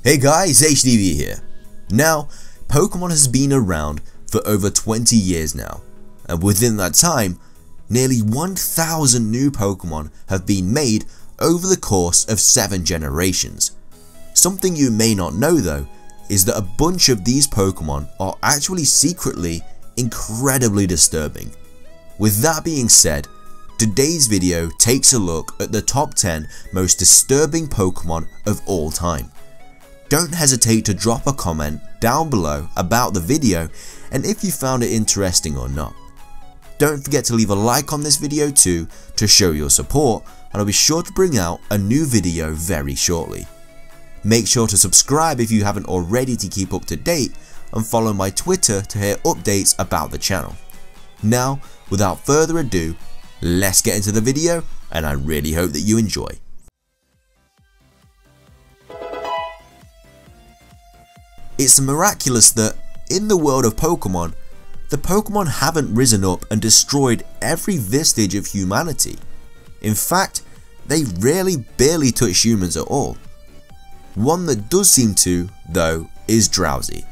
Hey guys, HDvee here. Now, Pokemon has been around for over 20 years now, and within that time, nearly 1,000 new Pokemon have been made over the course of 7 generations. Something you may not know though, is that a bunch of these Pokemon are actually secretly incredibly disturbing. With that being said, today's video takes a look at the top 10 most disturbing Pokemon of all time. Don't hesitate to drop a comment down below about the video and if you found it interesting or not. Don't forget to leave a like on this video too to show your support, and I'll be sure to bring out a new video very shortly. Make sure to subscribe if you haven't already to keep up to date, and follow my Twitter to hear updates about the channel. Now, without further ado, let's get into the video, and I really hope that you enjoy. It's miraculous that, in the world of Pokemon, the Pokemon haven't risen up and destroyed every vestige of humanity. In fact, they barely touch humans at all. One that does seem to, though, is Drowsy,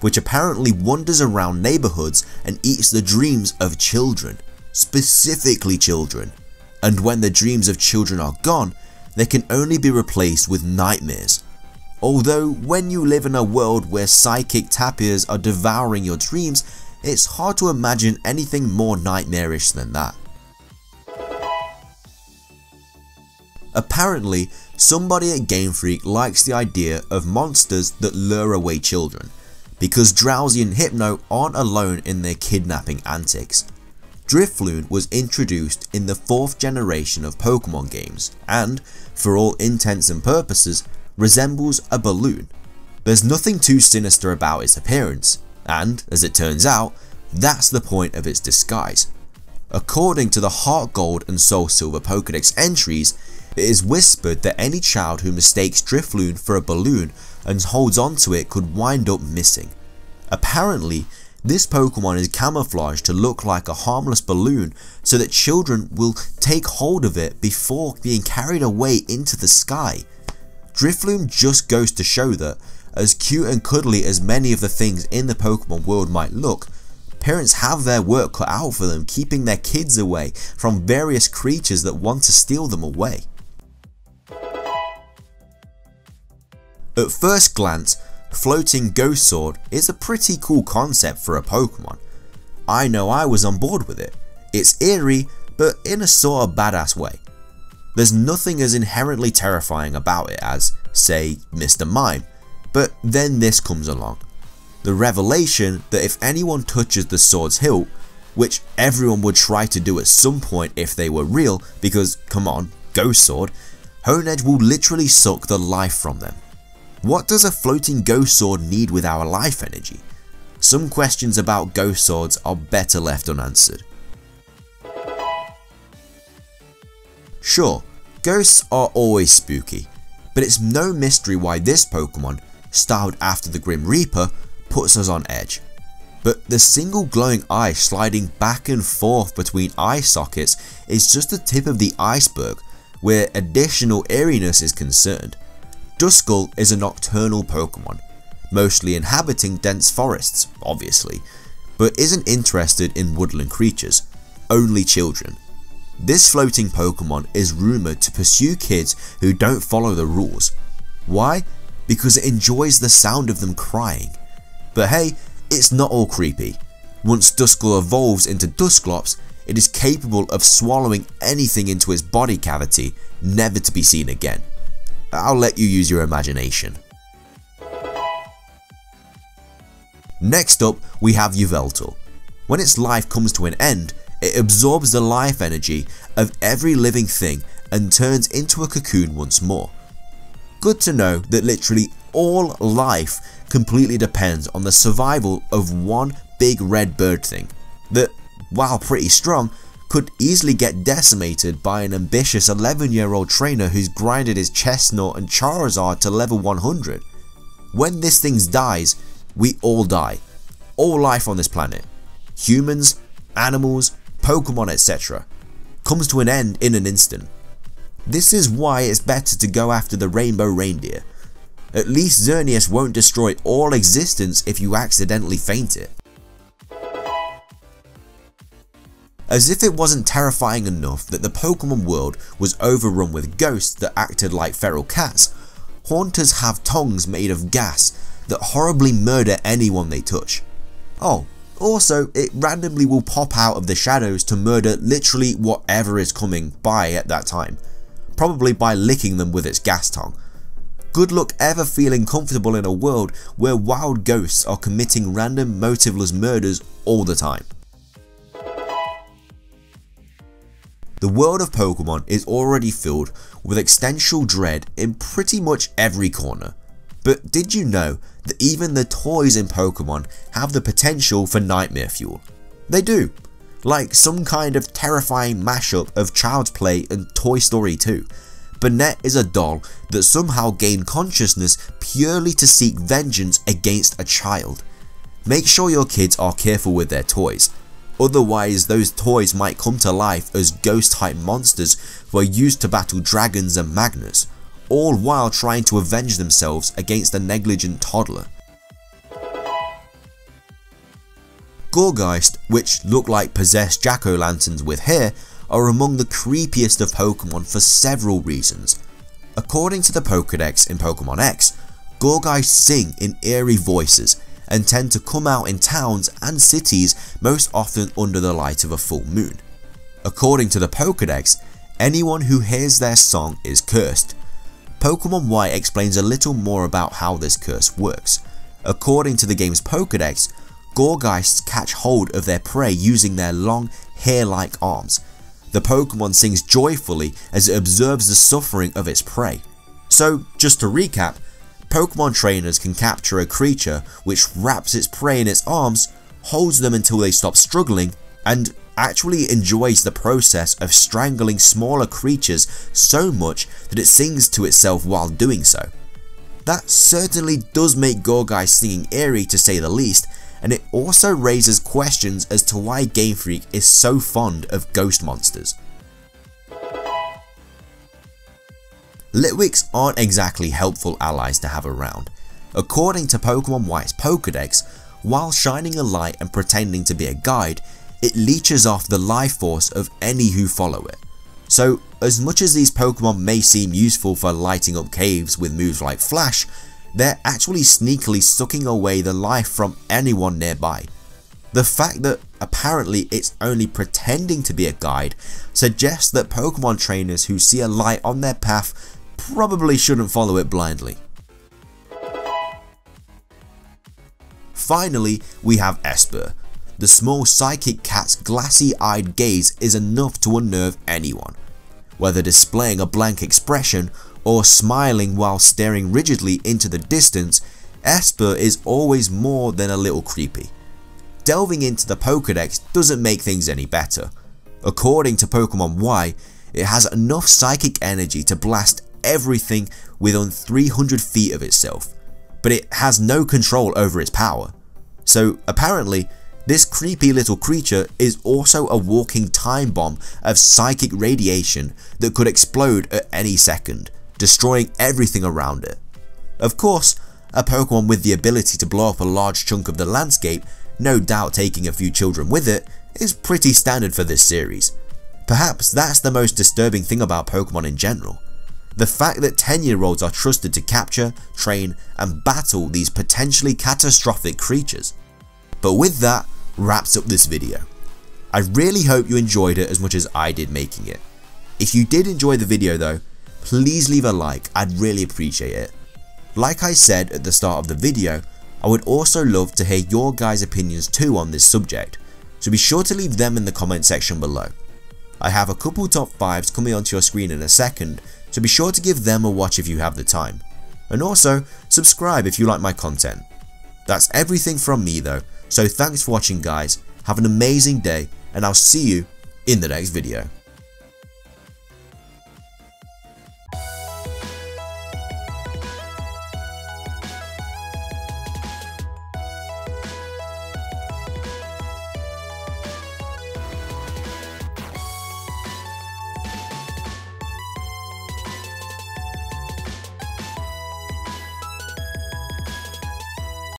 which apparently wanders around neighbourhoods and eats the dreams of children, specifically children, and when the dreams of children are gone, they can only be replaced with nightmares. Although when you live in a world where psychic tapirs are devouring your dreams, it's hard to imagine anything more nightmarish than that. Apparently, somebody at Game Freak likes the idea of monsters that lure away children, because Drowsy and Hypno aren't alone in their kidnapping antics. Driftloom was introduced in the 4th generation of Pokemon games and, for all intents and purposes, resembles a balloon. There's nothing too sinister about its appearance, and, as it turns out, that's the point of its disguise. According to the Heart Gold and Soul Silver Pokedex entries, it is whispered that any child who mistakes Driftloom for a balloon and holds onto it could wind up missing. Apparently, this Pokemon is camouflaged to look like a harmless balloon so that children will take hold of it before being carried away into the sky. Driftloom just goes to show that, as cute and cuddly as many of the things in the Pokemon world might look, parents have their work cut out for them keeping their kids away from various creatures that want to steal them away. At first glance, Floating Ghost Sword is a pretty cool concept for a Pokemon. I know I was on board with it. It's eerie, but in a sort of badass way. There's nothing as inherently terrifying about it as, say, Mr. Mime, but then this comes along. The revelation that if anyone touches the sword's hilt, which everyone would try to do at some point if they were real, because come on, Ghost Sword, Honedge will literally suck the life from them. What does a floating Ghost Sword need with our life energy? Some questions about Ghost Swords are better left unanswered. Sure, ghosts are always spooky, but it's no mystery why this Pokemon, styled after the Grim Reaper, puts us on edge. But the single glowing eye sliding back and forth between eye sockets is just the tip of the iceberg where additional eeriness is concerned. Duskal is a nocturnal Pokemon, mostly inhabiting dense forests, obviously, but isn't interested in woodland creatures, only children. This floating Pokemon is rumoured to pursue kids who don't follow the rules. Why? Because it enjoys the sound of them crying. But hey, it's not all creepy. Once Duskal evolves into Dusclops, it is capable of swallowing anything into its body cavity, never to be seen again. I'll let you use your imagination. Next up, we have Yveltal. When its life comes to an end, it absorbs the life energy of every living thing and turns into a cocoon once more. Good to know that literally all life completely depends on the survival of one big red bird thing that, while pretty strong, could easily get decimated by an ambitious 11-year-old trainer who's grinded his Chestnut and Charizard to level 100. When this thing dies, we all die. All life on this planet, humans, animals, Pokemon, etc., comes to an end in an instant. This is why it's better to go after the Rainbow Reindeer. At least Xerneas won't destroy all existence if you accidentally faint it. As if it wasn't terrifying enough that the Pokemon world was overrun with ghosts that acted like feral cats, haunters have tongues made of gas that horribly murder anyone they touch. Oh, also it randomly will pop out of the shadows to murder literally whatever is coming by at that time, probably by licking them with its gas tongue. Good luck ever feeling comfortable in a world where wild ghosts are committing random motiveless murders all the time. The world of Pokemon is already filled with existential dread in pretty much every corner. But did you know that even the toys in Pokemon have the potential for nightmare fuel? They do, like some kind of terrifying mashup of Child's Play and Toy Story 2. Burnett is a doll that somehow gained consciousness purely to seek vengeance against a child. Make sure your kids are careful with their toys. Otherwise, those toys might come to life as ghost-type monsters who are used to battle dragons and magnets, all while trying to avenge themselves against a negligent toddler. Gorgets, which look like possessed jack-o'-lanterns with hair, are among the creepiest of Pokemon for several reasons. According to the Pokédex in Pokemon X, Gorgets sing in eerie voices and tend to come out in towns and cities most often under the light of a full moon. According to the Pokédex, anyone who hears their song is cursed. Pokemon Y explains a little more about how this curse works. According to the game's Pokédex, Gorgets catch hold of their prey using their long, hair-like arms. The Pokemon sings joyfully as it observes the suffering of its prey. So, just to recap, Pokemon trainers can capture a creature which wraps its prey in its arms, holds them until they stop struggling, and actually enjoys the process of strangling smaller creatures so much that it sings to itself while doing so. That certainly does make Gorgets singing eerie to say the least, and it also raises questions as to why Game Freak is so fond of ghost monsters. Litwix aren't exactly helpful allies to have around. According to Pokemon Y's Pokédex, while shining a light and pretending to be a guide, it leeches off the life force of any who follow it. So as much as these Pokemon may seem useful for lighting up caves with moves like Flash, they're actually sneakily sucking away the life from anyone nearby. The fact that apparently it's only pretending to be a guide suggests that Pokemon trainers who see a light on their path probably shouldn't follow it blindly. Finally, we have Esper. The small psychic cat's glassy-eyed gaze is enough to unnerve anyone. Whether displaying a blank expression or smiling while staring rigidly into the distance, Esper is always more than a little creepy. Delving into the Pokédex doesn't make things any better. According to Pokemon Y, it has enough psychic energy to blast everything within 300 feet of itself, but it has no control over its power. So apparently, this creepy little creature is also a walking time bomb of psychic radiation that could explode at any second, destroying everything around it. Of course, a Pokemon with the ability to blow up a large chunk of the landscape, no doubt taking a few children with it, is pretty standard for this series. Perhaps that's the most disturbing thing about Pokemon in general. The fact that 10-year-olds are trusted to capture, train, and battle these potentially catastrophic creatures. But with that, wraps up this video. I really hope you enjoyed it as much as I did making it. If you did enjoy the video though, please leave a like, I'd really appreciate it. Like I said at the start of the video, I would also love to hear your guys' opinions too on this subject, so be sure to leave them in the comment section below. I have a couple top 5s coming onto your screen in a second, so be sure to give them a watch if you have the time. And also, subscribe if you like my content. That's everything from me though, so thanks for watching guys, have an amazing day, and I'll see you in the next video.